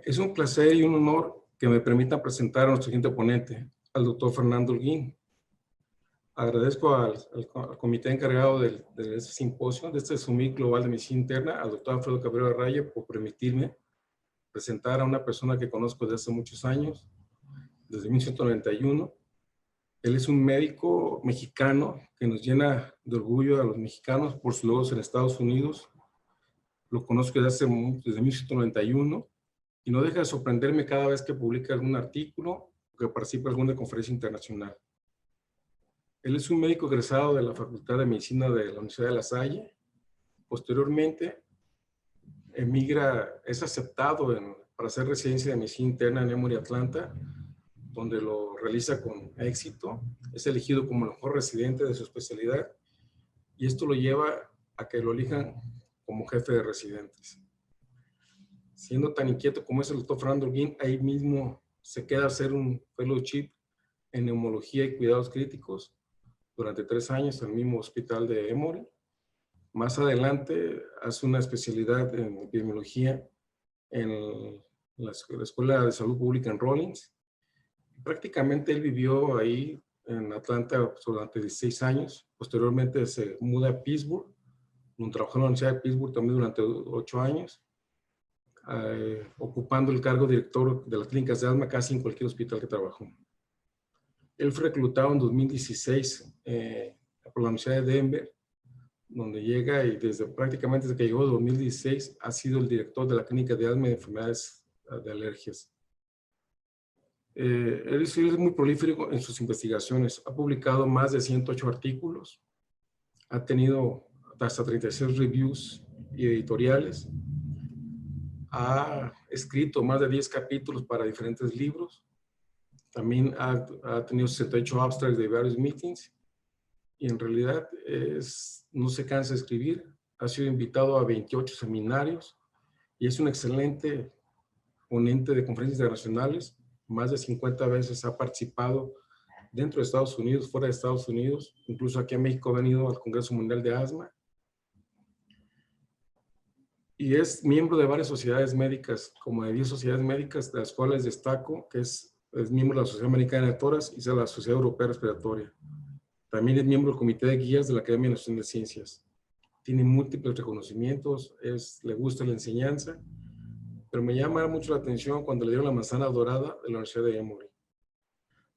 Es un placer y un honor que me permitan presentar a nuestro siguiente ponente, al doctor Fernando Holguín. Agradezco al comité encargado de este simposio, de este Summit Global de Medicina Interna, al doctor Alfredo Cabrera Raya, por permitirme presentar a una persona que conozco desde hace muchos años, desde 1991. Él es un médico mexicano que nos llena de orgullo a los mexicanos por sus logros en Estados Unidos. Lo conozco desde 1991 y no deja de sorprenderme cada vez que publica algún artículo o que participa en alguna conferencia internacional. Él es un médico egresado de la Facultad de Medicina de la Universidad de La Salle. Posteriormente, es aceptado para hacer residencia de medicina interna en Emory, Atlanta, donde lo realiza con éxito. Es elegido como el mejor residente de su especialidad y esto lo lleva a que lo elijan como jefe de residentes. Siendo tan inquieto como es el doctor Fernando Holguín, ahí mismo se queda a hacer un fellowship en neumología y cuidados críticos durante 3 años en el mismo hospital de Emory. Más adelante hace una especialidad en epidemiología en la Escuela de Salud Pública en Rollins. Prácticamente él vivió ahí en Atlanta durante 16 años. Posteriormente se muda a Pittsburgh, donde trabajó en la Universidad de Pittsburgh también durante 8 años, ocupando el cargo de director de las clínicas de asma casi en cualquier hospital que trabajó. Él fue reclutado en 2016 por la Universidad de Denver, donde llega y prácticamente desde que llegó en 2016 ha sido el director de la clínica de asma y de enfermedades de alergias. Él es muy prolífico en sus investigaciones. Ha publicado más de 108 artículos. Ha tenido hasta 36 reviews y editoriales. Ha escrito más de 10 capítulos para diferentes libros. También ha tenido 68 abstracts de varios meetings. Y en realidad no se cansa de escribir. Ha sido invitado a 28 seminarios y es un excelente ponente de conferencias internacionales. Más de 50 veces ha participado dentro de Estados Unidos, fuera de Estados Unidos. Incluso aquí en México ha venido al Congreso Mundial de Asma. Y es miembro de varias sociedades médicas, como de 10 sociedades médicas, de las cuales destaco que es miembro de la Sociedad Americana de Toras y de la Sociedad Europea Respiratoria. También es miembro del Comité de Guías de la Academia Nacional de Ciencias. Tiene múltiples reconocimientos, le gusta la enseñanza, pero me llama mucho la atención cuando le dieron la manzana dorada de la Universidad de Emory.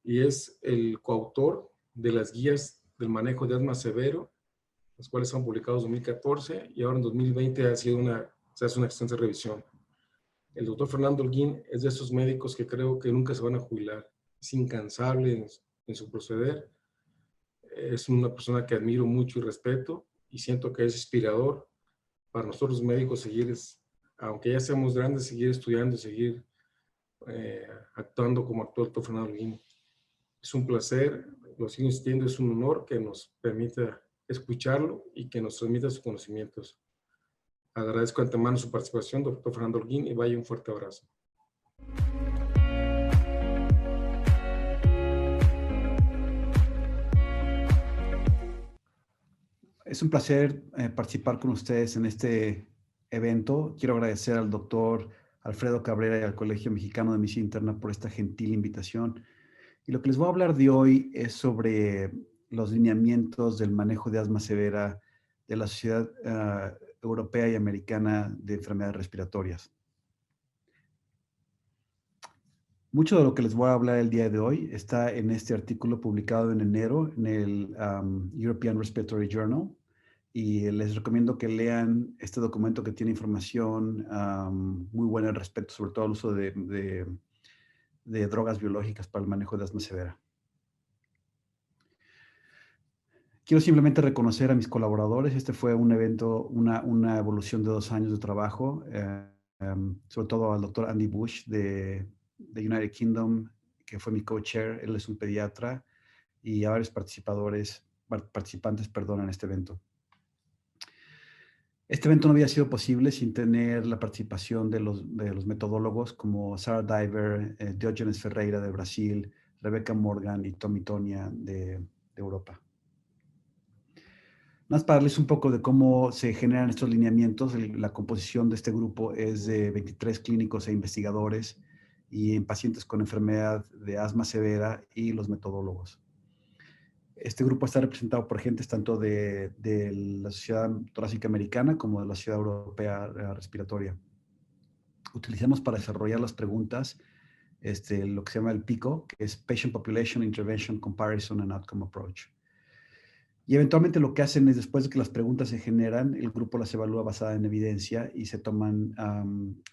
Y es el coautor de las guías del manejo de asma severo, las cuales son publicados en 2014 y ahora en 2020 se hace una extensa revisión. El doctor Fernando Holguín es de esos médicos que creo que nunca se van a jubilar. Es incansable en su proceder. Es una persona que admiro mucho y respeto y siento que es inspirador para nosotros los médicos seguir, aunque ya seamos grandes, seguir estudiando, seguir actuando como actuó el doctor Fernando Holguín. Es un placer, lo sigo insistiendo, es un honor que nos permita escucharlo y que nos transmita sus conocimientos. Agradezco de antemano su participación, doctor Fernando Holguín, y vaya un fuerte abrazo. Es un placer participar con ustedes en este evento. Quiero agradecer al doctor Alfredo Cabrera y al Colegio Mexicano de Medicina Interna por esta gentil invitación. Y lo que les voy a hablar de hoy es sobre los lineamientos del manejo de asma severa de la Sociedad Europea y Americana de Enfermedades Respiratorias. Mucho de lo que les voy a hablar el día de hoy está en este artículo publicado en enero en el European Respiratory Journal. Y les recomiendo que lean este documento que tiene información muy buena al respecto, sobre todo el uso de drogas biológicas para el manejo de asma severa. Quiero simplemente reconocer a mis colaboradores. Este fue un evento, una evolución de 2 años de trabajo, sobre todo al doctor Andy Bush de United Kingdom, que fue mi co-chair. Él es un pediatra, y a varios participantes en este evento. Este evento no había sido posible sin tener la participación de los metodólogos como Sarah Diver, Diógenes Ferreira de Brasil, Rebecca Morgan y Tommy Tonia de Europa. Más para darles un poco de cómo se generan estos lineamientos. La composición de este grupo es de 23 clínicos e investigadores y en pacientes con enfermedad de asma severa y los metodólogos. Este grupo está representado por agentes tanto de la Sociedad Torácica Americana como de la Sociedad Europea Respiratoria. Utilizamos para desarrollar las preguntas lo que se llama el PICO, que es Patient Population Intervention Comparison and Outcome Approach. Y eventualmente lo que hacen es, después de que las preguntas se generan, el grupo las evalúa basada en evidencia y se toman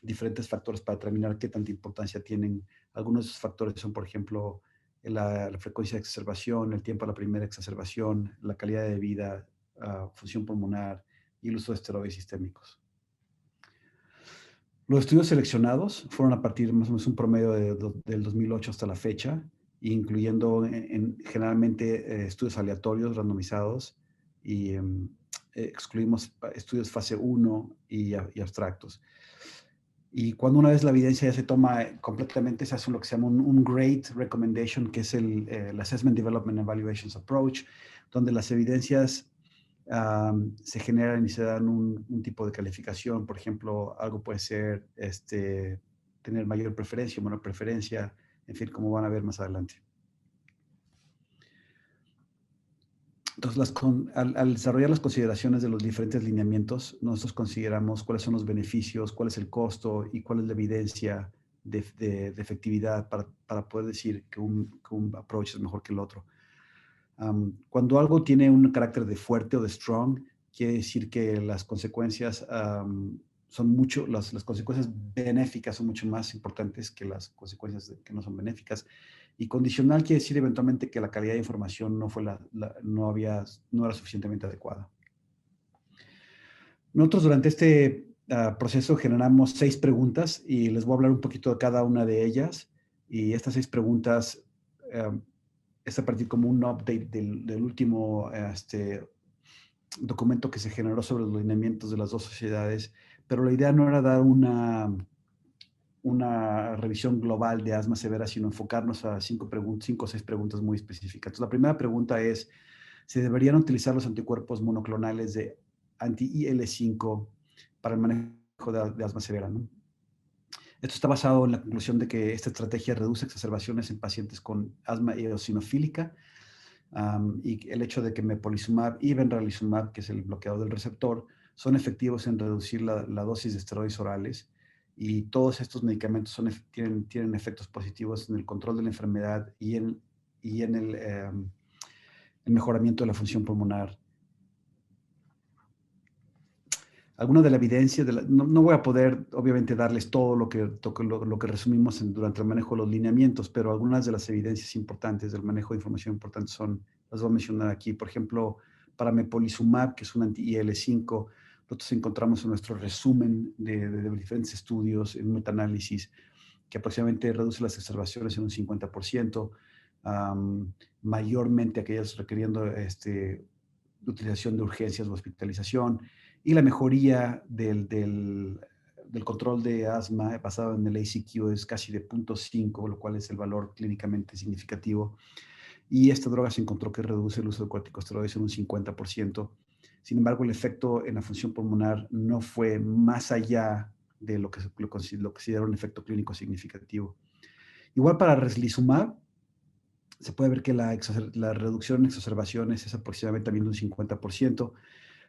diferentes factores para determinar qué tanta importancia tienen. Algunos de esos factores son, por ejemplo, la frecuencia de exacerbación, el tiempo a la primera exacerbación, la calidad de vida, función pulmonar y el uso de esteroides sistémicos. Los estudios seleccionados fueron a partir más o menos un promedio del 2008 hasta la fecha, incluyendo generalmente estudios aleatorios, randomizados, y excluimos estudios fase 1 y abstractos. Y cuando una vez la evidencia ya se toma completamente, se hace lo que se llama un GRADE Recommendation, que es el Assessment Development Evaluations Approach, donde las evidencias se generan y se dan un tipo de calificación. Por ejemplo, algo puede ser tener mayor preferencia, menor preferencia, en fin, como van a ver más adelante. Entonces, al desarrollar las consideraciones de los diferentes lineamientos, nosotros consideramos cuáles son los beneficios, cuál es el costo y cuál es la evidencia de efectividad para poder decir que un approach es mejor que el otro. Cuando algo tiene un carácter de fuerte o de strong, quiere decir que las consecuencias las consecuencias benéficas son mucho más importantes que las consecuencias que no son benéficas. Y condicional quiere decir eventualmente que la calidad de información no era suficientemente adecuada. Nosotros durante este proceso generamos 6 preguntas y les voy a hablar un poquito de cada una de ellas. Y estas 6 preguntas es a partir como un update del último documento que se generó sobre los lineamientos de las dos sociedades, pero la idea no era dar una revisión global de asma severa, sino enfocarnos a 5 o 6 preguntas muy específicas. Entonces, la primera pregunta es, ¿se deberían utilizar los anticuerpos monoclonales de anti-IL-5 para el manejo de asma severa, ¿no? Esto está basado en la conclusión de que esta estrategia reduce exacerbaciones en pacientes con asma eosinofílica y el hecho de que mepolizumab y benralizumab, que es el bloqueador del receptor, son efectivos en reducir la dosis de esteroides orales, y todos estos medicamentos tienen efectos positivos en el control de la enfermedad y en el mejoramiento de la función pulmonar. Alguna de la evidencia, no voy a poder obviamente darles todo lo que resumimos durante el manejo de los lineamientos, pero algunas de las evidencias importantes del manejo de información importante las voy a mencionar aquí. Por ejemplo, para mepolizumab, que es un anti-IL-5, nosotros encontramos en nuestro resumen de diferentes estudios, en un metaanálisis, que aproximadamente reduce las exacerbaciones en un 50%, mayormente aquellas requiriendo utilización de urgencias o hospitalización, y la mejoría del control de asma basado en el ACQ es casi de 0.5, lo cual es el valor clínicamente significativo. Y esta droga se encontró que reduce el uso de corticosteroides en un 50%. Sin embargo, el efecto en la función pulmonar no fue más allá de lo que considera un efecto clínico significativo. Igual para reslizumab, se puede ver que la reducción en exacerbaciones es aproximadamente también de un 50%,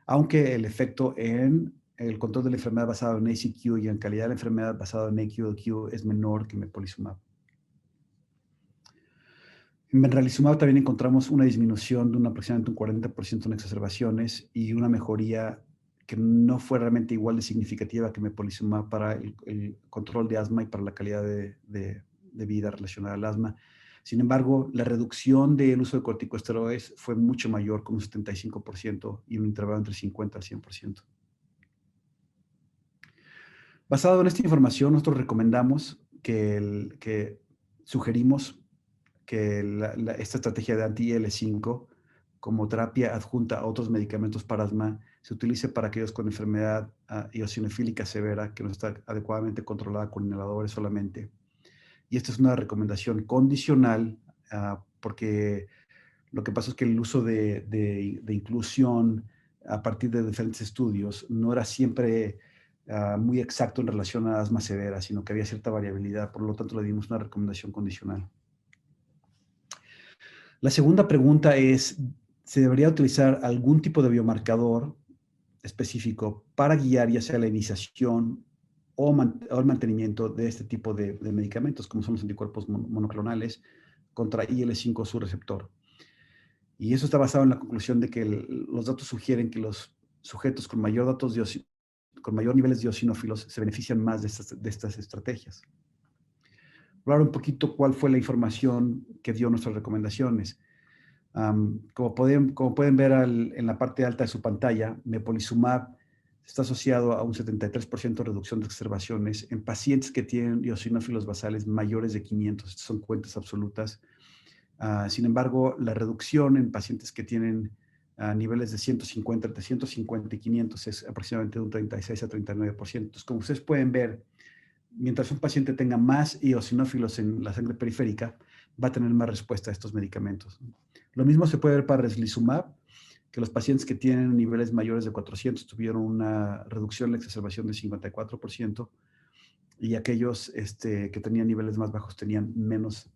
aunque el efecto en el control de la enfermedad basado en ACQ y en calidad de la enfermedad basado en AQLQ es menor que mepolizumab. En benralizumab también encontramos una disminución de aproximadamente un 40% en exacerbaciones y una mejoría que no fue realmente igual de significativa que mepolizumab para el control de asma y para la calidad de vida relacionada al asma. Sin embargo, la reducción del uso de corticosteroides fue mucho mayor, con un 75% y un intervalo entre 50 al 100%. Basado en esta información, nosotros recomendamos sugerimos que esta estrategia de anti-IL-5 como terapia adjunta a otros medicamentos para asma se utilice para aquellos con enfermedad eosinofílica severa que no está adecuadamente controlada con inhaladores solamente. Y esta es una recomendación condicional porque lo que pasa es que el uso de inclusión a partir de diferentes estudios, no era siempre muy exacto en relación a asma severa, sino que había cierta variabilidad, por lo tanto le dimos una recomendación condicional. La segunda pregunta es, ¿se debería utilizar algún tipo de biomarcador específico para guiar ya sea la iniciación o el mantenimiento de este tipo de medicamentos, como son los anticuerpos monoclonales contra IL-5 su receptor? Y eso está basado en la conclusión de que los datos sugieren que los sujetos con mayor niveles de eosinófilos se benefician más de estas estrategias. Voy a hablar un poquito cuál fue la información que dio nuestras recomendaciones. Como pueden ver en la parte alta de su pantalla, mepolizumab está asociado a un 73% de reducción de exacerbaciones en pacientes que tienen eosinófilos basales mayores de 500. Estas son cuentas absolutas. Sin embargo, la reducción en pacientes que tienen niveles de 150, entre 150 y 500 es aproximadamente de un 36 a 39%. Entonces, como ustedes pueden ver, mientras un paciente tenga más eosinófilos en la sangre periférica, va a tener más respuesta a estos medicamentos. Lo mismo se puede ver para reslizumab, que los pacientes que tienen niveles mayores de 400 tuvieron una reducción en la exacerbación de 54%, y aquellos que tenían niveles más bajos tenían menos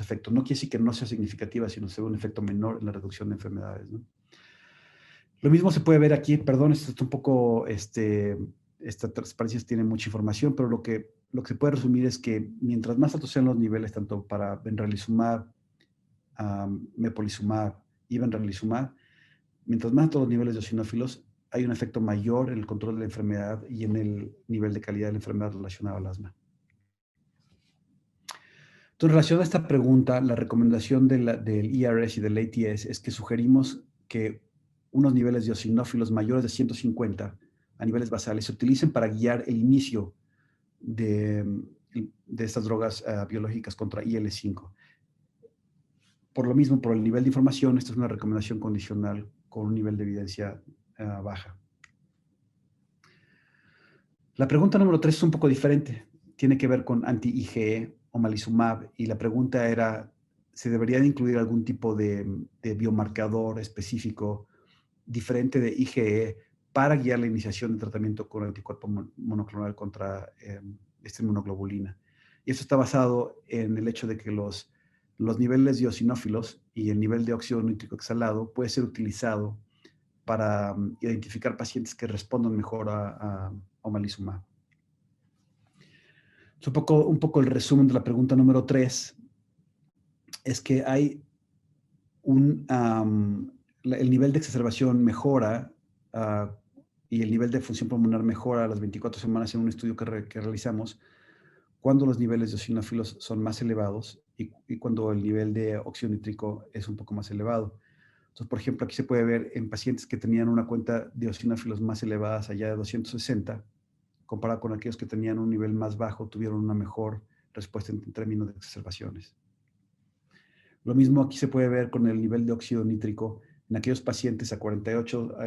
efecto. No quiere decir que no sea significativa, sino que sea un efecto menor en la reducción de enfermedades, ¿no? Lo mismo se puede ver aquí, perdón, esto está un poco, esta transparencia tiene mucha información, pero lo que se puede resumir es que mientras más altos sean los niveles, tanto para benralizumab, mepolizumab y benralizumab, mientras más altos los niveles de eosinófilos, hay un efecto mayor en el control de la enfermedad y en el nivel de calidad de la enfermedad relacionada al asma. Entonces, en relación a esta pregunta, la recomendación del ERS y del ATS es que sugerimos que unos niveles de eosinófilos mayores de 150 a niveles basales se utilicen para guiar el inicio de estas drogas biológicas contra IL-5. Por lo mismo, por el nivel de información, esta es una recomendación condicional con un nivel de evidencia baja. La pregunta número 3 es un poco diferente. Tiene que ver con anti-IgE, omalizumab, y la pregunta era, ¿se debería de incluir algún tipo de biomarcador específico diferente de IgE para guiar la iniciación de tratamiento con anticuerpo monoclonal contra esta inmunoglobulina? Y esto está basado en el hecho de que los niveles de eosinófilos y el nivel de óxido nítrico exhalado puede ser utilizado para identificar pacientes que respondan mejor a omalizumab. Un poco el resumen de la pregunta número 3 es que hay el nivel de exacerbación mejora y el nivel de función pulmonar mejora a las 24 semanas en un estudio que realizamos cuando los niveles de eosinófilos son más elevados y cuando el nivel de óxido nítrico es un poco más elevado. Entonces, por ejemplo, aquí se puede ver en pacientes que tenían una cuenta de eosinófilos más elevadas, allá de 260, comparado con aquellos que tenían un nivel más bajo, tuvieron una mejor respuesta en términos de exacerbaciones. Lo mismo aquí se puede ver con el nivel de óxido nítrico en aquellos pacientes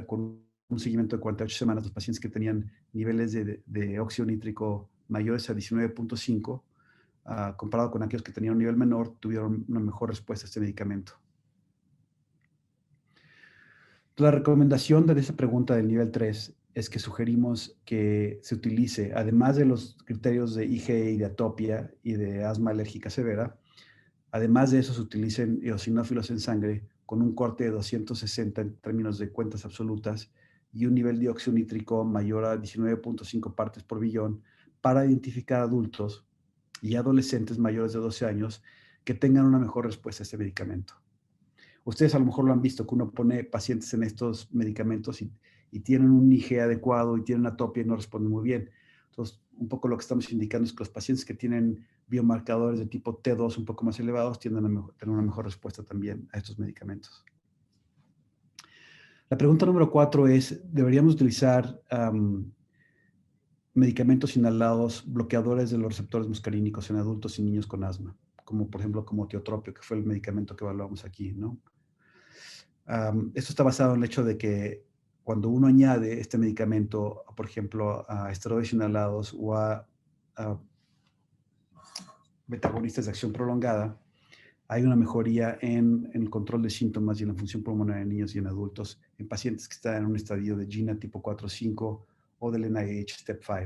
con un seguimiento de 48 semanas, los pacientes que tenían niveles de óxido nítrico mayores a 19.5, comparado con aquellos que tenían un nivel menor, tuvieron una mejor respuesta a este medicamento. La recomendación de esa pregunta del nivel 3 es que sugerimos que se utilice, además de los criterios de IgE y de atopia y de asma alérgica severa, además de eso se utilicen eosinófilos en sangre con un corte de 260 en términos de cuentas absolutas y un nivel de óxido nítrico mayor a 19.5 partes por billón para identificar adultos y adolescentes mayores de 12 años que tengan una mejor respuesta a este medicamento. Ustedes a lo mejor lo han visto, que uno pone pacientes en estos medicamentos y tienen un IgE adecuado y tienen atopia y no responden muy bien. Entonces, un poco lo que estamos indicando es que los pacientes que tienen biomarcadores de tipo T2 un poco más elevados tienden a tener una mejor respuesta también a estos medicamentos. La pregunta número 4 es, ¿deberíamos utilizar medicamentos inhalados bloqueadores de los receptores muscarínicos en adultos y niños con asma? Como por ejemplo como tiotropio, que fue el medicamento que evaluamos aquí, ¿no? Esto está basado en el hecho de que cuando uno añade este medicamento, por ejemplo, a esteroides inhalados o a beta-agonistas de acción prolongada, hay una mejoría en el control de síntomas y en la función pulmonar en niños y en adultos en pacientes que están en un estadio de GINA tipo 4 o 5 o del NIH Step 5.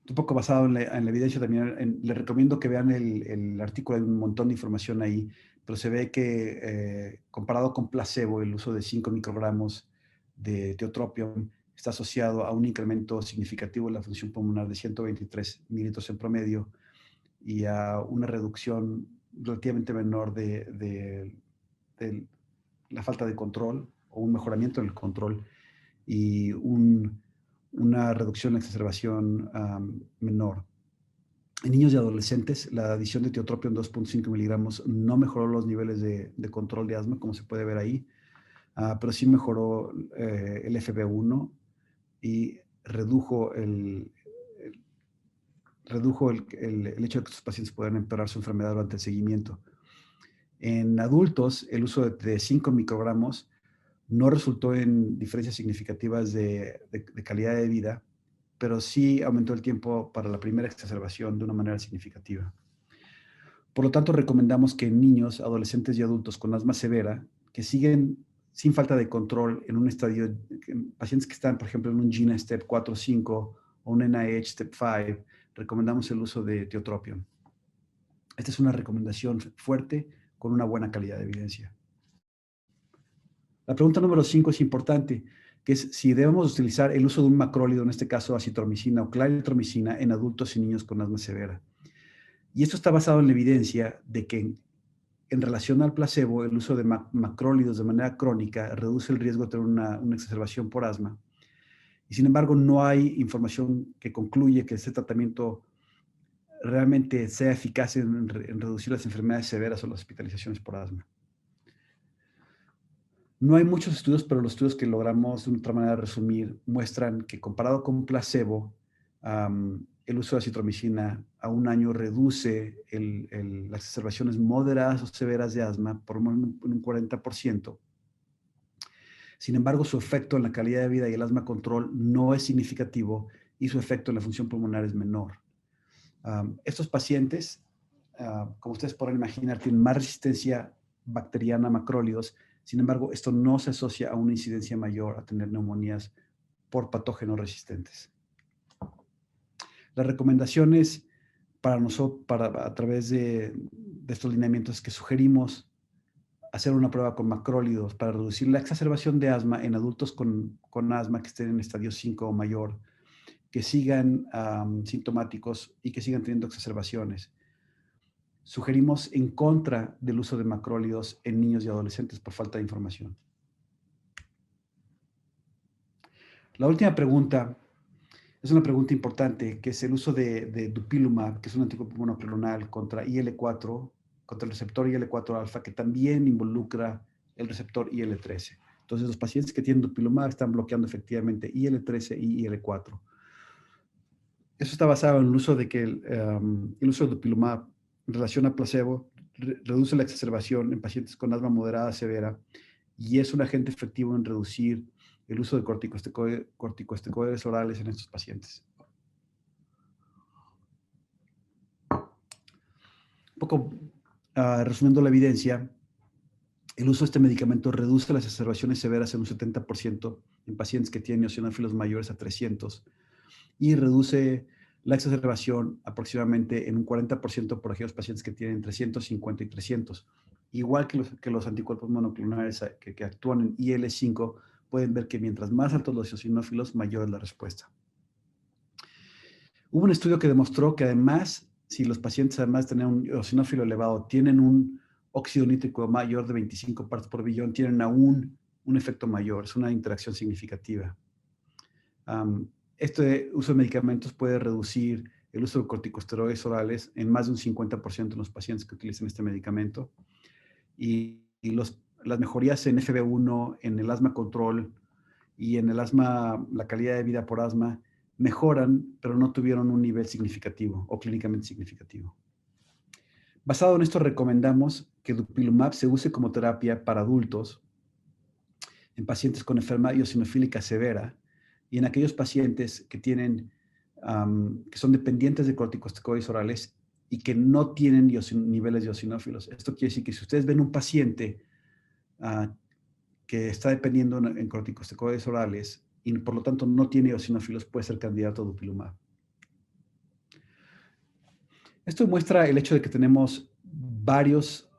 Un poco basado en la evidencia también, les recomiendo que vean el artículo, hay un montón de información ahí, pero se ve que comparado con placebo, el uso de 5 microgramos de tiotropium está asociado a un incremento significativo en la función pulmonar de 123 mililitros en promedio y a una reducción relativamente menor de la falta de control o un mejoramiento en el control y una reducción en la exacerbación menor. En niños y adolescentes, la adición de tiotropium 2.5 miligramos no mejoró los niveles de control de asma, como se puede ver ahí, pero sí mejoró el FB1 y redujo el hecho de que estos pacientes puedan empeorar su enfermedad durante el seguimiento. En adultos, el uso de 5 microgramos no resultó en diferencias significativas de calidad de vida, pero sí aumentó el tiempo para la primera exacerbación de una manera significativa. Por lo tanto, recomendamos que en niños, adolescentes y adultos con asma severa, que siguen sin falta de control en un estadio, pacientes que están, por ejemplo, en un GINA Step 4 o 5 o un NIH Step 5, recomendamos el uso de tiotropium. Esta es una recomendación fuerte con una buena calidad de evidencia. La pregunta número 5 es importante, que es si debemos utilizar el uso de un macrólido, en este caso acitromicina o claritromicina, en adultos y niños con asma severa. Y esto está basado en la evidencia de que en relación al placebo, el uso de macrólidos de manera crónica reduce el riesgo de tener una exacerbación por asma. Y sin embargo, no hay información que concluye que este tratamiento realmente sea eficaz en reducir las enfermedades severas o las hospitalizaciones por asma. No hay muchos estudios, pero los estudios que logramos de otra manera resumir muestran que comparado con placebo, el uso de acitromicina a un año reduce las exacerbaciones moderadas o severas de asma por un 40%. Sin embargo, su efecto en la calidad de vida y el asma control no es significativo y su efecto en la función pulmonar es menor. Estos pacientes, como ustedes podrán imaginar, tienen más resistencia bacteriana a macrólidos. Sin embargo, esto no se asocia a una incidencia mayor a tener neumonías por patógenos resistentes. Las recomendaciones para nosotros, a través de estos lineamientos, que sugerimos hacer una prueba con macrólidos para reducir la exacerbación de asma en adultos con asma que estén en estadio 5 o mayor, que sigan sintomáticos y que sigan teniendo exacerbaciones. Sugerimos en contra del uso de macrólidos en niños y adolescentes por falta de información. La última pregunta es una pregunta importante, que es el uso de dupilumab, que es un anticuerpo monoclonal contra IL-4, contra el receptor IL-4 alfa, que también involucra el receptor IL-13. Entonces, los pacientes que tienen dupilumab están bloqueando efectivamente IL-13 y IL-4. Eso está basado en el uso de que el uso de dupilumab en relación a placebo reduce la exacerbación en pacientes con asma moderada severa y es un agente efectivo en reducir el uso de corticosteroides orales en estos pacientes. Un poco resumiendo la evidencia, el uso de este medicamento reduce las exacerbaciones severas en un 70% en pacientes que tienen eosinófilos mayores a 300 y reduce la exacerbación aproximadamente en un 40% por aquellos pacientes que tienen entre 150 y 300. Igual que los anticuerpos monoclonales que actúan en IL-5, pueden ver que mientras más altos los eosinófilos, mayor es la respuesta. Hubo un estudio que demostró que además, si los pacientes además de tener un eosinófilo elevado, tienen un óxido nítrico mayor de 25 partes por billón, tienen aún un efecto mayor, es una interacción significativa. Este uso de medicamentos puede reducir el uso de corticosteroides orales en más de un 50% en los pacientes que utilizan este medicamento. Y las mejorías en FB1, en el asma control y en el asma, la calidad de vida por asma, mejoran, pero no tuvieron un nivel significativo o clínicamente significativo. Basado en esto, recomendamos que dupilumab se use como terapia para adultos en pacientes con enfermedad eosinofílica severa y en aquellos pacientes que tienen, que son dependientes de corticosteroides orales y que no tienen niveles de eosinófilos. Esto quiere decir que si ustedes ven un paciente que está dependiendo en corticosteroides orales y por lo tanto no tiene eosinófilos, puede ser candidato a dupilumab. Esto muestra el hecho de que tenemos varios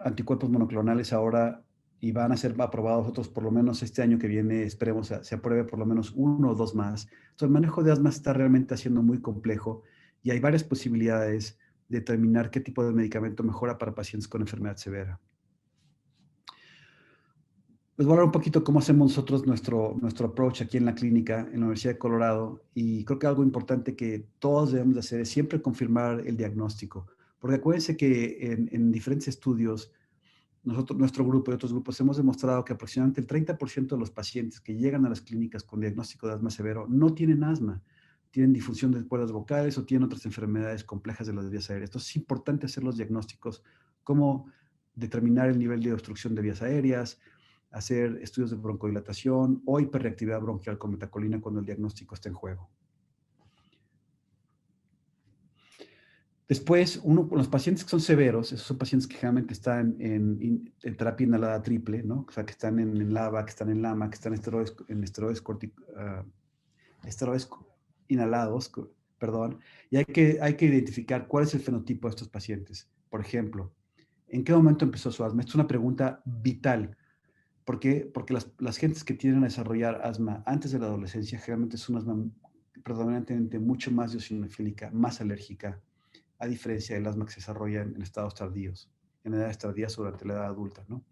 anticuerpos monoclonales ahora y van a ser aprobados otros por lo menos este año que viene. Esperemos se apruebe por lo menos uno o dos más. Entonces, el manejo de asma está realmente haciendo muy complejo y hay varias posibilidades de determinar qué tipo de medicamento mejora para pacientes con enfermedad severa. Les voy a hablar un poquito cómo hacemos nosotros nuestro approach aquí en la clínica, en la Universidad de Colorado. Y creo que algo importante que todos debemos de hacer es siempre confirmar el diagnóstico. Porque acuérdense que en diferentes estudios, nuestro grupo y otros grupos hemos demostrado que aproximadamente el 30% de los pacientes que llegan a las clínicas con diagnóstico de asma severo no tienen asma. Tienen disfunción de cuerdas vocales o tienen otras enfermedades complejas de las vías aéreas. Entonces es importante hacer los diagnósticos, cómo determinar el nivel de obstrucción de vías aéreas, hacer estudios de broncodilatación o hiperreactividad bronquial con metacolina cuando el diagnóstico está en juego. Después, los pacientes que son severos, esos son pacientes que generalmente están en terapia inhalada triple, ¿no? O sea, que están en LABA, que están en LAMA, que están en esteroides inhalados, perdón, y hay que identificar cuál es el fenotipo de estos pacientes. Por ejemplo, ¿en qué momento empezó su asma? Esta es una pregunta vital. ¿Por qué? Porque las gentes que tienden a desarrollar asma antes de la adolescencia generalmente es un asma predominantemente mucho más eosinofílica, más alérgica, a diferencia del asma que se desarrolla en estados tardíos, en edades tardías o durante la edad adulta, ¿no?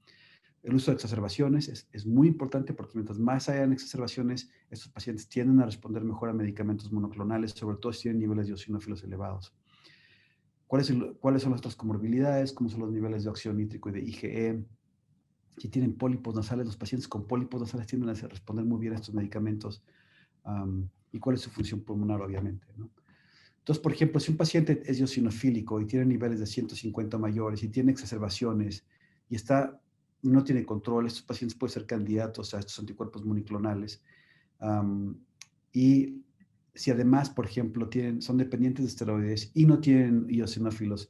El uso de exacerbaciones es muy importante porque mientras más hayan exacerbaciones, estos pacientes tienden a responder mejor a medicamentos monoclonales, sobre todo si tienen niveles de eosinófilos elevados. ¿Cuáles son nuestras comorbilidades? ¿Cómo son los niveles de óxido nítrico y de IgE? Si tienen pólipos nasales, los pacientes con pólipos nasales tienden a responder muy bien a estos medicamentos. ¿Y cuál es su función pulmonar, obviamente, ¿no? Entonces, por ejemplo, si un paciente es eosinofílico y tiene niveles de 150 mayores y tiene exacerbaciones y no tiene control, estos pacientes pueden ser candidatos a estos anticuerpos monoclonales. Y si además, por ejemplo, son dependientes de esteroides y no tienen eosinófilos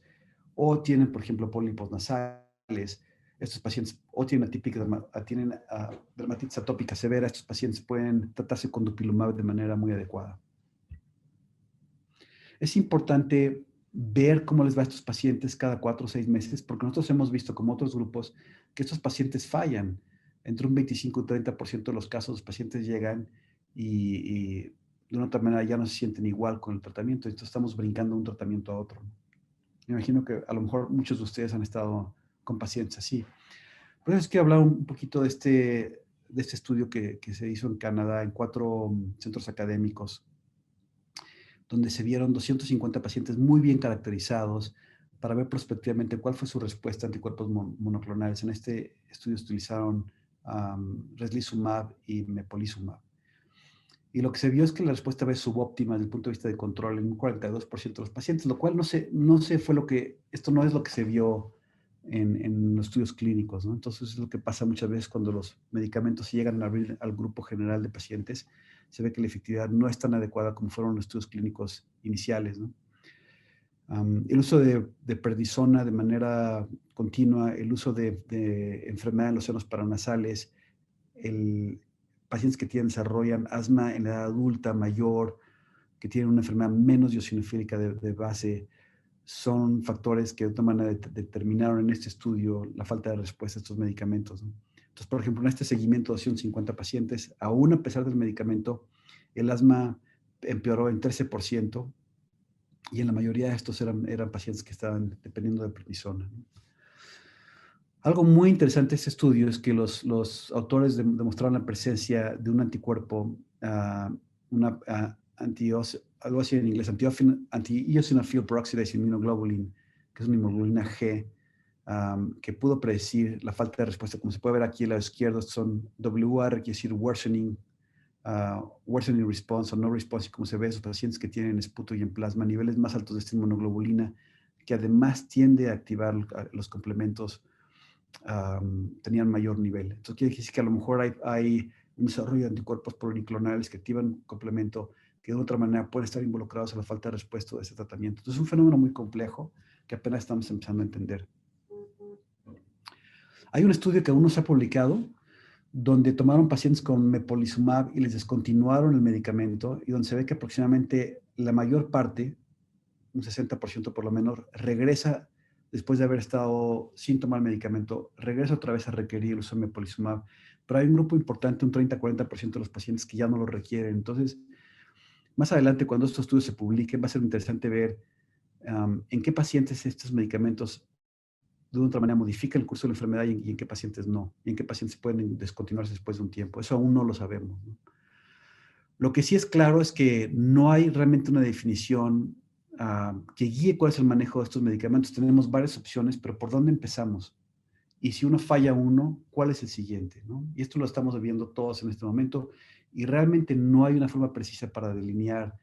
o tienen, por ejemplo, pólipos nasales, estos pacientes o tienen dermatitis atópica severa, estos pacientes pueden tratarse con dupilumab de manera muy adecuada. Es importante ver cómo les va a estos pacientes cada 4 o 6 meses, porque nosotros hemos visto, como otros grupos, que estos pacientes fallan. Entre un 25 y 30% de los casos, los pacientes llegan y de una otra manera ya no se sienten igual con el tratamiento. Entonces estamos brincando de un tratamiento a otro. Me imagino que a lo mejor muchos de ustedes han estado con pacientes así. Por eso quiero hablar un poquito de este estudio que se hizo en Canadá en 4 centros académicos, donde se vieron 250 pacientes muy bien caracterizados para ver prospectivamente cuál fue su respuesta a anticuerpos monoclonales. En este estudio se utilizaron reslizumab y mepolizumab. Y lo que se vio es que la respuesta fue subóptima desde el punto de vista de control en un 42% de los pacientes, lo cual esto no es lo que se vio en los estudios clínicos, ¿no? Entonces es lo que pasa muchas veces cuando los medicamentos llegan a abrir al grupo general de pacientes, se ve que la efectividad no es tan adecuada como fueron los estudios clínicos iniciales, ¿no? El uso de prednisona de manera continua, el uso de enfermedad en los senos paranasales, pacientes que desarrollan asma en la edad adulta, mayor, que tienen una enfermedad menos eosinofílica de base, son factores que de otra manera determinaron en este estudio la falta de respuesta a estos medicamentos, ¿no? Entonces, por ejemplo, en este seguimiento de 250 pacientes, aún a pesar del medicamento, el asma empeoró en 13% y en la mayoría de estos eran pacientes que estaban dependiendo de prednisona, ¿no? Algo muy interesante de este estudio es que los autores demostraron la presencia de un anticuerpo, algo así en inglés, anti-eosinophil peroxidase immunoglobulin, que es una inmunoglobulina G, que pudo predecir la falta de respuesta. Como se puede ver aquí a la izquierda, son WR, quiere decir worsening response o no response, y como se ve, esos pacientes que tienen esputo y en plasma, niveles más altos de esta inmunoglobulina, que además tiende a activar los complementos, tenían mayor nivel. Entonces quiere decir que a lo mejor hay un desarrollo de anticuerpos policlonales que activan complemento, que de otra manera pueden estar involucrados en la falta de respuesta de ese tratamiento. Entonces es un fenómeno muy complejo que apenas estamos empezando a entender. Hay un estudio que aún no se ha publicado donde tomaron pacientes con mepolizumab y les descontinuaron el medicamento y donde se ve que aproximadamente la mayor parte, un 60% por lo menos, regresa después de haber estado sin tomar el medicamento, regresa otra vez a requerir el uso de mepolizumab. Pero hay un grupo importante, un 30-40% de los pacientes que ya no lo requieren. Entonces, más adelante, cuando estos estudios se publiquen, va a ser interesante ver en qué pacientes estos medicamentos de otra manera modifican el curso de la enfermedad y en qué pacientes no, y en qué pacientes pueden descontinuarse después de un tiempo. Eso aún no lo sabemos, ¿no? Lo que sí es claro es que no hay realmente una definición que guíe cuál es el manejo de estos medicamentos. Tenemos varias opciones, pero ¿por dónde empezamos? Y si uno falla uno, ¿cuál es el siguiente, ¿no? Y esto lo estamos viendo todos en este momento y realmente no hay una forma precisa para delinear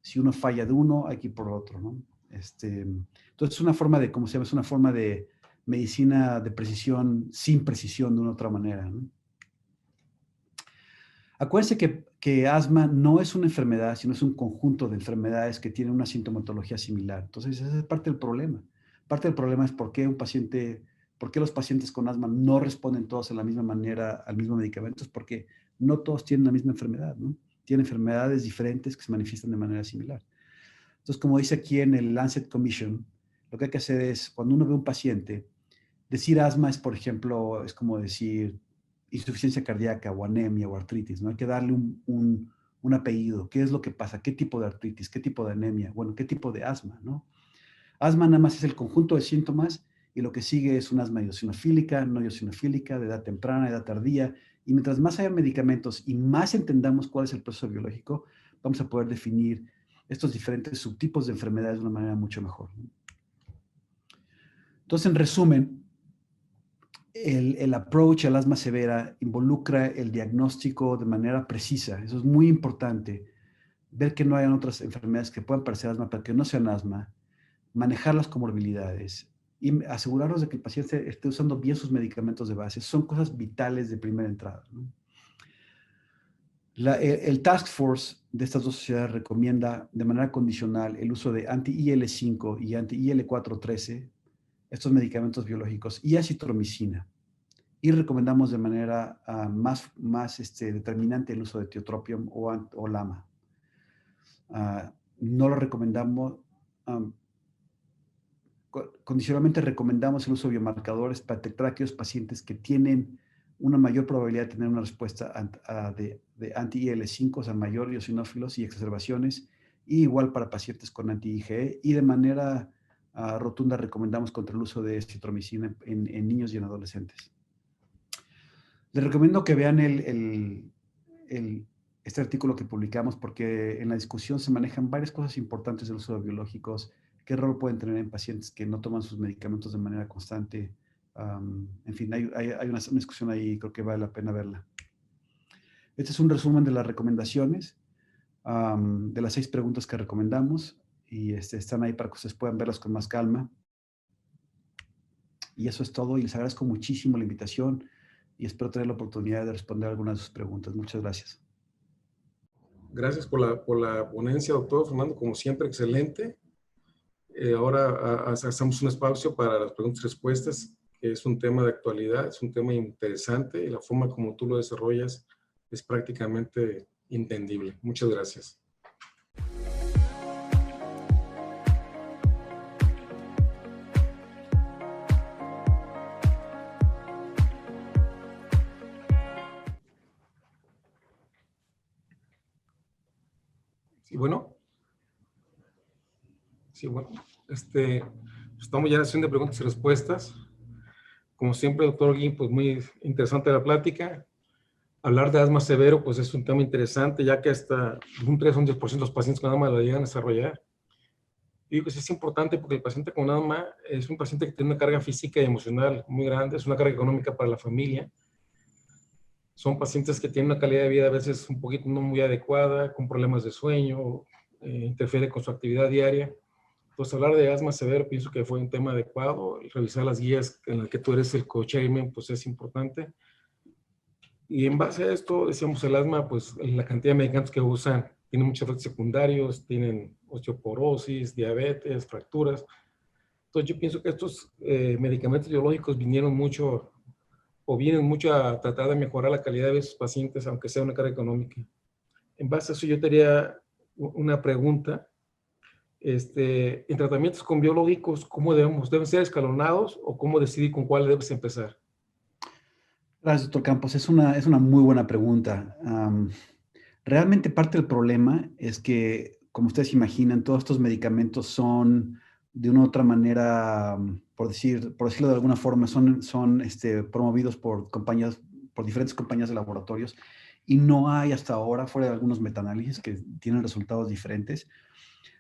si uno falla de uno, hay que ir por otro, ¿no? Entonces es una forma de, ¿cómo se llama? Es una forma de medicina de precisión sin precisión de una otra manera, ¿no? Acuérdense que asma no es una enfermedad, sino es un conjunto de enfermedades que tienen una sintomatología similar. Entonces, esa es parte del problema. Parte del problema es por qué los pacientes con asma no responden todos de la misma manera al mismo medicamento. Es porque no todos tienen la misma enfermedad, ¿no? Tienen enfermedades diferentes que se manifiestan de manera similar. Entonces, como dice aquí en el Lancet Commission, lo que hay que hacer es, cuando uno ve un paciente, decir asma es, por ejemplo, es como decir insuficiencia cardíaca o anemia o artritis, ¿no? Hay que darle un apellido. ¿Qué es lo que pasa? ¿Qué tipo de artritis? ¿Qué tipo de anemia? Bueno, ¿qué tipo de asma, no? Asma nada más es el conjunto de síntomas y lo que sigue es un asma eosinofílica, no eosinofílica, de edad temprana, edad tardía. Y mientras más haya medicamentos y más entendamos cuál es el proceso biológico, vamos a poder definir estos diferentes subtipos de enfermedades de una manera mucho mejor, ¿no? Entonces, en resumen, el approach al asma severa involucra el diagnóstico de manera precisa. Eso es muy importante. Ver que no hayan otras enfermedades que puedan parecer asma, pero que no sean asma. Manejar las comorbilidades y asegurarnos de que el paciente esté usando bien sus medicamentos de base. Son cosas vitales de primera entrada, ¿no? El Task Force de estas dos sociedades recomienda de manera condicional el uso de anti-IL-5 y anti-IL-4-13, estos medicamentos biológicos, y acitromicina. Y recomendamos de manera más determinante el uso de tiotropium o LAMA. No lo recomendamos, condicionalmente recomendamos el uso de biomarcadores para detectar a aquellos pacientes que tienen una mayor probabilidad de tener una respuesta de anti-IL-5, o sea, mayor eosinófilos y exacerbaciones, y igual para pacientes con anti-IgE, y de manera rotunda recomendamos contra el uso de citromicina en niños y en adolescentes. Les recomiendo que vean este artículo que publicamos porque en la discusión se manejan varias cosas importantes del uso de biológicos, qué rol pueden tener en pacientes que no toman sus medicamentos de manera constante. En fin, hay una discusión ahí, creo que vale la pena verla. Este es un resumen de las recomendaciones, de las 6 preguntas que recomendamos, y están ahí para que ustedes puedan verlas con más calma. Y eso es todo, y les agradezco muchísimo la invitación y espero tener la oportunidad de responder algunas de sus preguntas. Muchas gracias. Gracias por la ponencia, doctor Fernando, como siempre, excelente. Ahora hacemos un espacio para las preguntas y respuestas, que es un tema de actualidad, es un tema interesante y la forma como tú lo desarrollas es prácticamente entendible. Muchas gracias. Sí, bueno. Sí, bueno. Estamos ya en la sesión de preguntas y respuestas. Como siempre, doctor Guín, pues muy interesante la plática. Hablar de asma severo, pues es un tema interesante, ya que hasta un 3 o un 10% de los pacientes con asma lo llegan a desarrollar. Y digo que sí es importante porque el paciente con asma es un paciente que tiene una carga física y emocional muy grande, es una carga económica para la familia. Son pacientes que tienen una calidad de vida a veces un poquito no muy adecuada, con problemas de sueño, interfiere con su actividad diaria. Entonces, hablar de asma severo pienso que fue un tema adecuado. Revisar las guías en las que tú eres el co-chairman, pues es importante. Y en base a esto, decíamos, el asma, pues la cantidad de medicamentos que usan tienen muchos efectos secundarios, tienen osteoporosis, diabetes, fracturas. Entonces yo pienso que estos medicamentos biológicos vienen mucho a tratar de mejorar la calidad de vida de sus pacientes, aunque sea una carga económica. En base a eso yo te haría una pregunta. En tratamientos con biológicos, ¿cómo deben ser escalonados o cómo decidir con cuál debes empezar? Gracias, doctor Campos. Es una muy buena pregunta. Realmente parte del problema es que, como ustedes imaginan, todos estos medicamentos son, de una u otra manera, por decirlo de alguna forma, son promovidos por diferentes compañías de laboratorios, y no hay hasta ahora, fuera de algunos metaanálisis que tienen resultados diferentes,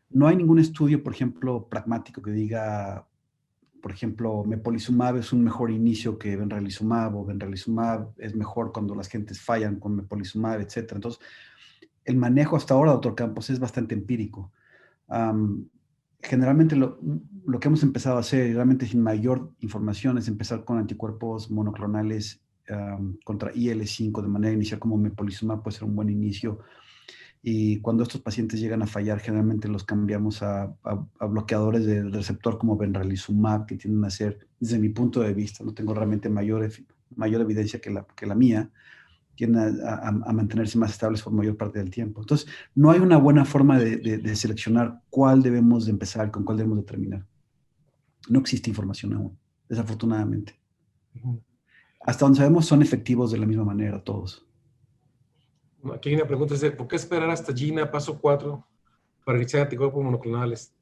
no hay ningún estudio, por ejemplo, pragmático que diga, por ejemplo, mepolizumab es un mejor inicio que benralizumab, o benralizumab es mejor cuando las gentes fallan con mepolizumab, etcétera. Entonces, el manejo hasta ahora, doctor Campos, es bastante empírico. Generalmente lo que hemos empezado a hacer, y realmente sin mayor información, es empezar con anticuerpos monoclonales contra IL-5 de manera inicial, como mepolizumab puede ser un buen inicio. Y cuando estos pacientes llegan a fallar, generalmente los cambiamos a bloqueadores del receptor como benralizumab, que tienden a ser, desde mi punto de vista, no tengo realmente mayor evidencia que la mía, tienden a mantenerse más estables por mayor parte del tiempo. Entonces, no hay una buena forma de seleccionar cuál debemos de empezar, con cuál debemos de terminar. No existe información aún, desafortunadamente. Hasta donde sabemos, son efectivos de la misma manera todos. Aquí hay una pregunta, ¿por qué esperar hasta GINA paso 4 para iniciar anticuerpos monoclonales?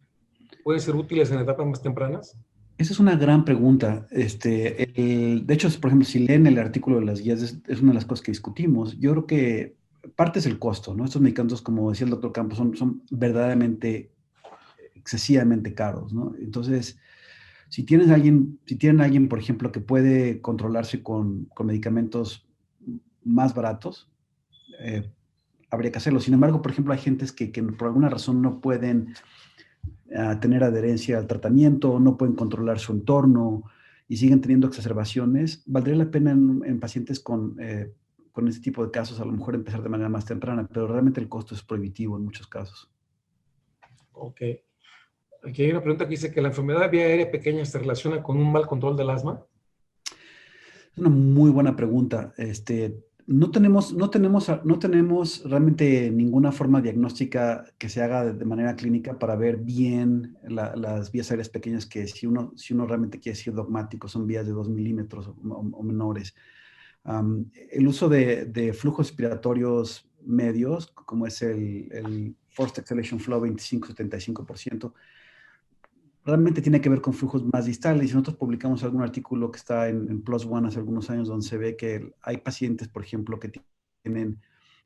¿Pueden ser útiles en etapas más tempranas? Esa es una gran pregunta. De hecho, por ejemplo, si leen el artículo de las guías, es una de las cosas que discutimos. Yo creo que parte es el costo, ¿no? Estos medicamentos, como decía el doctor Campos, son verdaderamente excesivamente caros, ¿no? Entonces, si tienen alguien, por ejemplo, que puede controlarse con medicamentos más baratos, habría que hacerlo. Sin embargo, por ejemplo, hay gentes que por alguna razón no pueden tener adherencia al tratamiento, no pueden controlar su entorno y siguen teniendo exacerbaciones. Valdría la pena en pacientes con este tipo de casos a lo mejor empezar de manera más temprana, pero realmente el costo es prohibitivo en muchos casos. Ok. Aquí hay una pregunta que dice que la enfermedad de vía aérea pequeña se relaciona con un mal control del asma. Es una muy buena pregunta. No tenemos realmente ninguna forma diagnóstica que se haga de manera clínica para ver bien las vías aéreas pequeñas, que si uno realmente quiere ser dogmático, son vías de 2 milímetros o menores. El uso de flujos respiratorios medios, como es el Forced Exhalation Flow 25-75%, realmente tiene que ver con flujos más distales. Y nosotros publicamos algún artículo que está en PLOS ONE hace algunos años, donde se ve que hay pacientes, por ejemplo, que tienen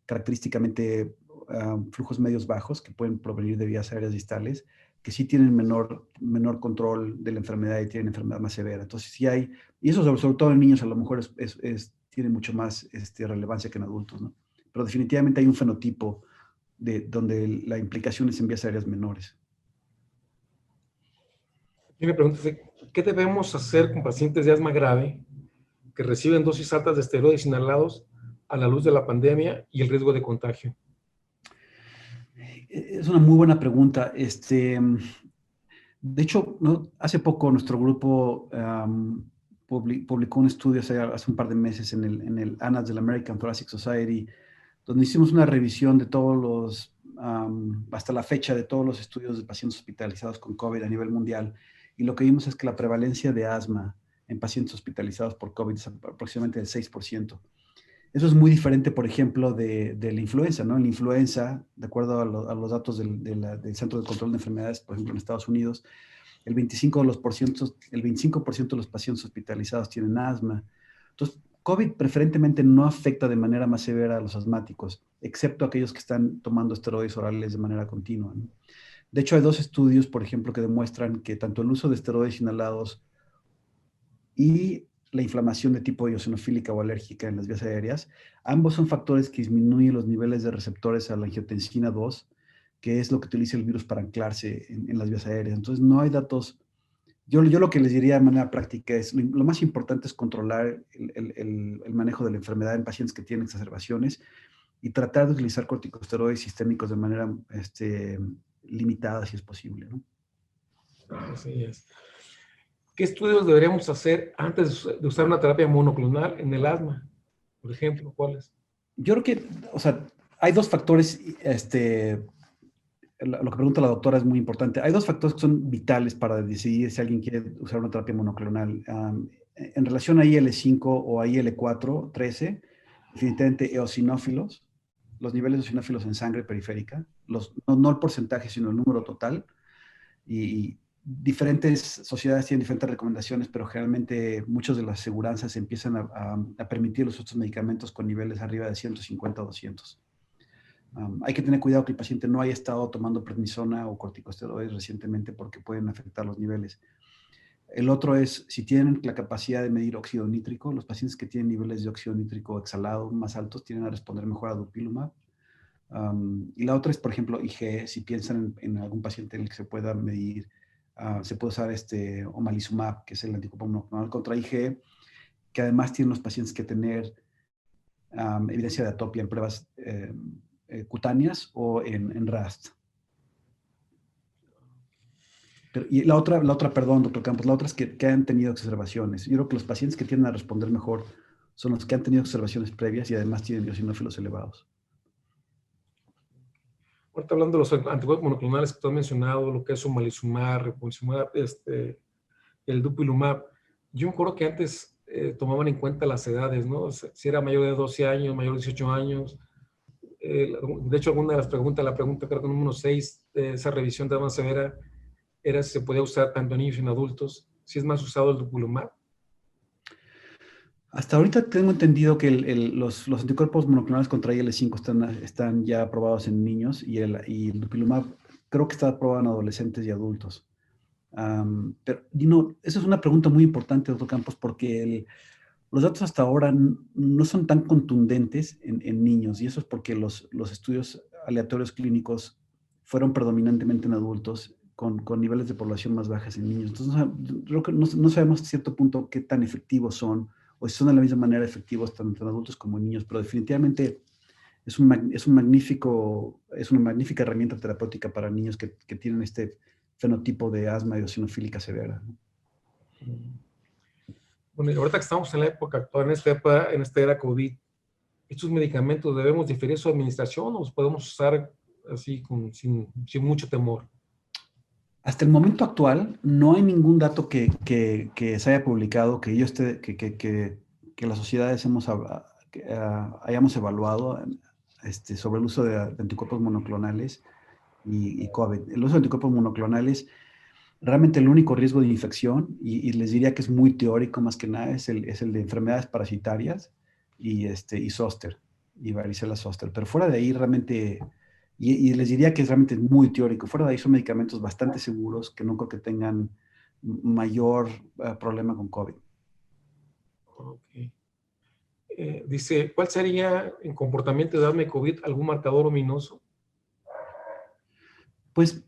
característicamente flujos medios bajos, que pueden provenir de vías aéreas distales, que sí tienen menor control de la enfermedad y tienen enfermedad más severa. Entonces, sí hay, y eso sobre todo en niños a lo mejor tiene mucho más relevancia que en adultos, ¿no? Pero definitivamente hay un fenotipo donde la implicación es en vías aéreas menores. Y me pregunta, ¿qué debemos hacer con pacientes de asma grave que reciben dosis altas de esteroides inhalados a la luz de la pandemia y el riesgo de contagio? Es una muy buena pregunta. De hecho, ¿no? Hace poco nuestro grupo publicó un estudio hace un par de meses en el Annals de la American Thoracic Society, donde hicimos una revisión de hasta la fecha, de todos los estudios de pacientes hospitalizados con COVID a nivel mundial. Y lo que vimos es que la prevalencia de asma en pacientes hospitalizados por COVID es aproximadamente del 6%. Eso es muy diferente, por ejemplo, de la influenza, ¿no? En la influenza, de acuerdo a los datos del Centro de Control de Enfermedades, por ejemplo, en Estados Unidos, el 25% de los pacientes hospitalizados tienen asma. Entonces, COVID preferentemente no afecta de manera más severa a los asmáticos, excepto aquellos que están tomando esteroides orales de manera continua, ¿no? De hecho, hay 2 estudios, por ejemplo, que demuestran que tanto el uso de esteroides inhalados y la inflamación de tipo eosinofílica o alérgica en las vías aéreas, ambos son factores que disminuyen los niveles de receptores a la angiotensina 2, que es lo que utiliza el virus para anclarse en las vías aéreas. Entonces, no hay datos. Yo lo que les diría de manera práctica es, lo más importante es controlar el manejo de la enfermedad en pacientes que tienen exacerbaciones y tratar de utilizar corticosteroides sistémicos de manera limitada si es posible, ¿no? Así es. ¿Qué estudios deberíamos hacer antes de usar una terapia monoclonal en el asma? Por ejemplo, ¿cuáles? Yo creo que, o sea, hay dos factores, lo que pregunta la doctora es muy importante. Hay dos factores que son vitales para decidir si alguien quiere usar una terapia monoclonal. En relación a IL-5 o a IL-4, 13, definitivamente eosinófilos, los niveles de eosinófilos en sangre periférica, no el porcentaje, sino el número total. Y diferentes sociedades tienen diferentes recomendaciones, pero generalmente muchas de las aseguranzas empiezan a permitir los otros medicamentos con niveles arriba de 150 o 200. Hay que tener cuidado que el paciente no haya estado tomando prednisona o corticosteroides recientemente porque pueden afectar los niveles. El otro es, si tienen la capacidad de medir óxido nítrico, los pacientes que tienen niveles de óxido nítrico exhalado más altos tienden a responder mejor a dupilumab. Y la otra es, por ejemplo, IgE. Si piensan en algún paciente en el que se pueda medir, se puede usar omalizumab, que es el anticuerpo monoclonal contra IgE, que además tienen los pacientes que tener evidencia de atopia en pruebas cutáneas o en RAST. Y la otra, perdón, doctor Campos, la otra es que han tenido observaciones. Yo creo que los pacientes que tienden a responder mejor son los que han tenido observaciones previas y además tienen eosinófilos elevados. Ahorita hablando de los anticuerpos monoclonales que tú has mencionado, lo que es omalizumab, repulsumab, el dupilumab, yo me acuerdo que antes tomaban en cuenta las edades, ¿no? Si era mayor de 12 años, mayor de 18 años. De hecho, alguna de las preguntas, la pregunta creo que número 6 de esa revisión de más severa, era si se podía usar tanto en niños y en adultos. Si es más usado el dupilumab. Hasta ahorita tengo entendido que los anticuerpos monoclonales contra IL-5 están ya aprobados en niños y el dupilumab creo que está aprobado en adolescentes y adultos. Pero esa es una pregunta muy importante, doctor Campos, porque los datos hasta ahora no son tan contundentes en niños, y eso es porque los estudios aleatorios clínicos fueron predominantemente en adultos con niveles de población más bajas en niños. Entonces, creo que no sabemos hasta cierto punto qué tan efectivos son o si son de la misma manera efectivos tanto en adultos como en niños, pero definitivamente es una magnífica herramienta terapéutica para niños que tienen este fenotipo de asma eosinofílica severa. Bueno, y ahorita que estamos en la época actual, en esta era COVID, ¿estos medicamentos debemos diferir su administración o los podemos usar así sin mucho temor? Hasta el momento actual, no hay ningún dato que se haya publicado que las sociedades hayamos evaluado sobre el uso de anticuerpos monoclonales y COVID. El uso de anticuerpos monoclonales, realmente el único riesgo de infección, y les diría que es muy teórico más que nada, es el de enfermedades parasitarias y zóster, y varicela zóster. Pero fuera de ahí realmente... Y les diría que es realmente muy teórico. Fuera de ahí son medicamentos bastante seguros que no creo que tengan mayor problema con COVID. Okay. Dice, ¿cuál sería en comportamiento de asma y COVID algún marcador ominoso? Pues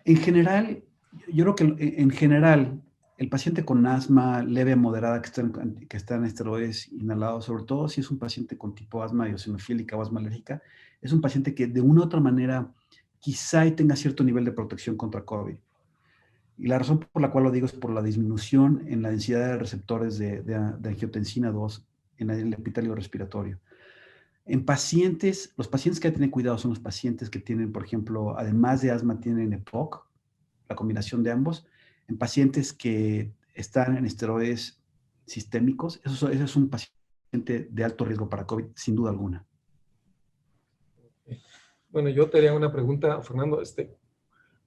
en general, yo creo que en general el paciente con asma leve a moderada que está en esteroides inhalados, sobre todo si es un paciente con tipo asma eosinofílica o asma alérgica, es un paciente que de una u otra manera quizá tenga cierto nivel de protección contra COVID. Y la razón por la cual lo digo es por la disminución en la densidad de receptores de angiotensina 2 en el epitelio respiratorio. En pacientes, los pacientes que hay que tener cuidado son los pacientes que tienen, por ejemplo, además de asma, tienen EPOC, la combinación de ambos. En pacientes que están en esteroides sistémicos, eso es un paciente de alto riesgo para COVID, sin duda alguna. Bueno, yo te haría una pregunta, Fernando.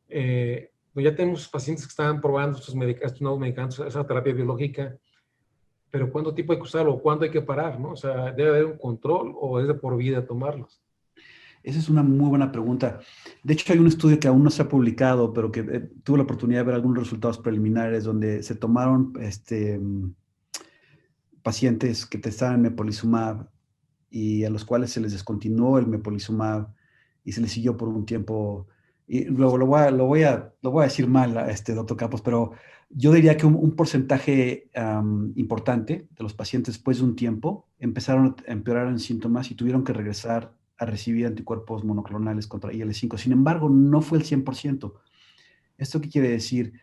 Ya tenemos pacientes que están probando estos nuevos medicamentos, esa terapia biológica, pero ¿cuánto tiempo hay que usarlo? ¿Cuándo hay que parar? ¿No? O sea, ¿debe haber un control o es de por vida tomarlos? Esa es una muy buena pregunta. De hecho, hay un estudio que aún no se ha publicado, pero que tuve la oportunidad de ver algunos resultados preliminares donde se tomaron pacientes que testaban mepolizumab y a los cuales se les descontinuó el mepolizumab y se les siguió por un tiempo. Y luego lo voy a decir mal, doctor Campos, pero yo diría que un porcentaje importante de los pacientes después de un tiempo empezaron a empeorar en síntomas y tuvieron que regresar a recibir anticuerpos monoclonales contra IL-5. Sin embargo, no fue el 100%. ¿Esto qué quiere decir?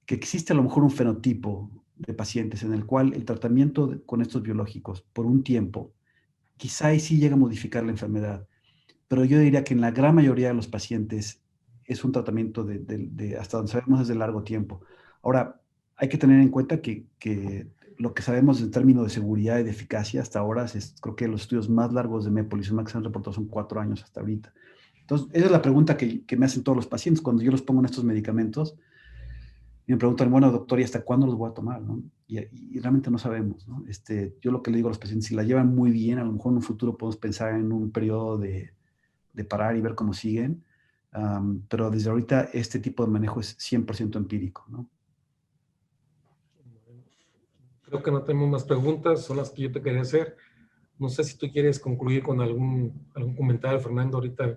Que existe a lo mejor un fenotipo de pacientes en el cual el tratamiento con estos biológicos por un tiempo, quizá ahí sí llega a modificar la enfermedad, pero yo diría que en la gran mayoría de los pacientes es un tratamiento hasta donde sabemos es de largo tiempo. Ahora, hay que tener en cuenta que lo que sabemos en términos de seguridad y de eficacia hasta ahora, creo que los estudios más largos de mepolizumab que se han reportado son 4 años hasta ahorita. Entonces, esa es la pregunta que me hacen todos los pacientes cuando yo los pongo en estos medicamentos. Y me preguntan, bueno, doctor, ¿y hasta cuándo los voy a tomar? ¿No? Y realmente no sabemos, ¿no? Yo lo que le digo a los pacientes, si la llevan muy bien, a lo mejor en un futuro podemos pensar en un periodo de parar y ver cómo siguen. Pero desde ahorita este tipo de manejo es 100% empírico, ¿no? Creo que no tenemos más preguntas, son las que yo te quería hacer. No sé si tú quieres concluir con algún comentario, Fernando, ahorita.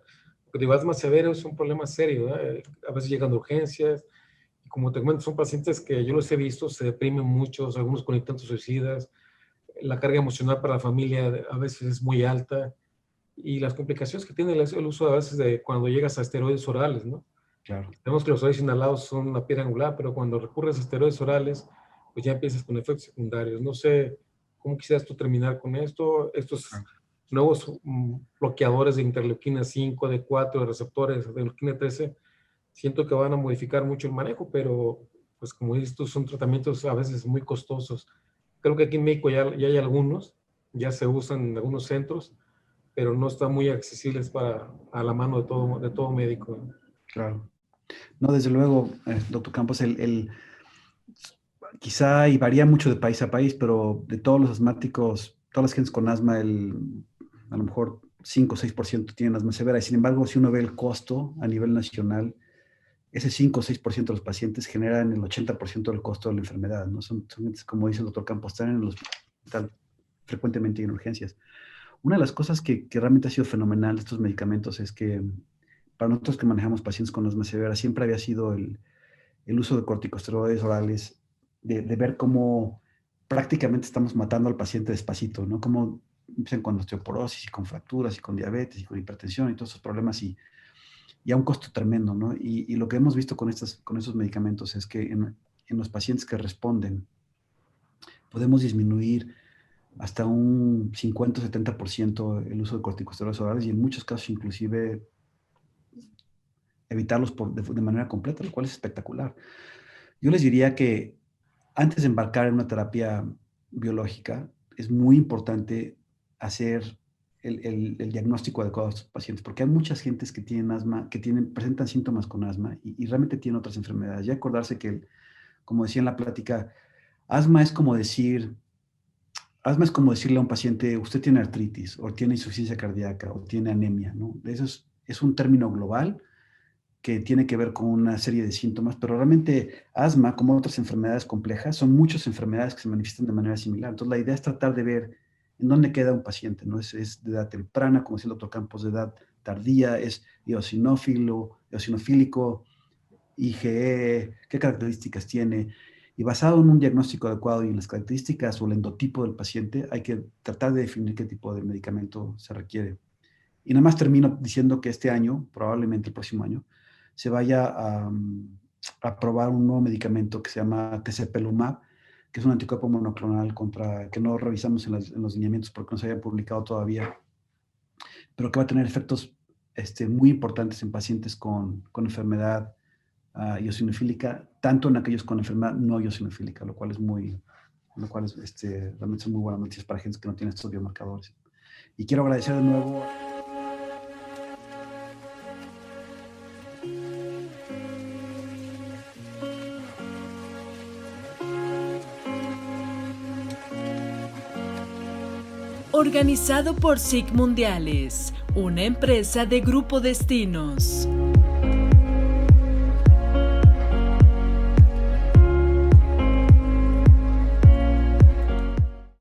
Porque de asma severo es un problema serio, ¿verdad? A veces llegan de urgencias. Y como te comento, son pacientes que yo los he visto, se deprimen muchos, algunos con intentos suicidas. La carga emocional para la familia a veces es muy alta. Y las complicaciones que tiene el uso a veces de cuando llegas a esteroides orales, ¿no? Claro. Sabemos que los esteroides inhalados son una piedra angular, pero cuando recurres a esteroides orales, pues ya empiezas con efectos secundarios. No sé cómo quisieras tú terminar con esto. Estos nuevos bloqueadores de interleuquina 5, de 4, de receptores de interleuquina 13, siento que van a modificar mucho el manejo, pero pues como dices tú, son tratamientos a veces muy costosos. Creo que aquí en México ya hay algunos, ya se usan en algunos centros, pero no están muy accesibles a la mano de todo médico. Claro. No, desde luego, doctor Campos, quizá y varía mucho de país a país, pero de todos los asmáticos, todas las gentes con asma, a lo mejor 5 o 6% tienen asma severa. Y sin embargo, si uno ve el costo a nivel nacional, ese 5 o 6% de los pacientes generan el 80% del costo de la enfermedad, ¿no? Son gentes, como dice el doctor Campos, están en el hospital frecuentemente en urgencias. Una de las cosas que realmente ha sido fenomenal de estos medicamentos es que para nosotros que manejamos pacientes con asma severa, siempre había sido el uso de corticosteroides orales, de ver cómo prácticamente estamos matando al paciente despacito, ¿no? Cómo empiezan con osteoporosis y con fracturas y con diabetes y con hipertensión y todos esos problemas y a un costo tremendo, ¿no? Y lo que hemos visto con esos medicamentos es que en los pacientes que responden podemos disminuir hasta un 50-70% el uso de corticosteroides orales y en muchos casos inclusive evitarlos de manera completa, lo cual es espectacular. Yo les diría que antes de embarcar en una terapia biológica, es muy importante hacer el diagnóstico adecuado a estos pacientes, porque hay muchas gentes que tienen asma, presentan síntomas con asma y realmente tienen otras enfermedades. Ya acordarse que, como decía en la plática, asma es como decirle a un paciente, usted tiene artritis, o tiene insuficiencia cardíaca, o tiene anemia, ¿no? Eso es un término global que tiene que ver con una serie de síntomas, pero realmente asma, como otras enfermedades complejas, son muchas enfermedades que se manifiestan de manera similar. Entonces, la idea es tratar de ver en dónde queda un paciente, ¿no? Es de edad temprana, como decía el doctor Campos, de edad tardía, es eosinofílico, IgE, qué características tiene. Y basado en un diagnóstico adecuado y en las características o el endotipo del paciente, hay que tratar de definir qué tipo de medicamento se requiere. Y nada más termino diciendo que este año, probablemente el próximo año, se vaya a probar un nuevo medicamento que se llama tezepelumab, que es un anticuerpo monoclonal que no revisamos en los lineamientos porque no se habían publicado todavía, pero que va a tener efectos muy importantes en pacientes con enfermedad eosinofílica, tanto en aquellos con enfermedad no eosinofílica, lo cual realmente son muy buenas noticias para gente que no tiene estos biomarcadores. Y quiero agradecer de nuevo. Organizado por SIG Mundiales, una empresa de Grupo Destinos.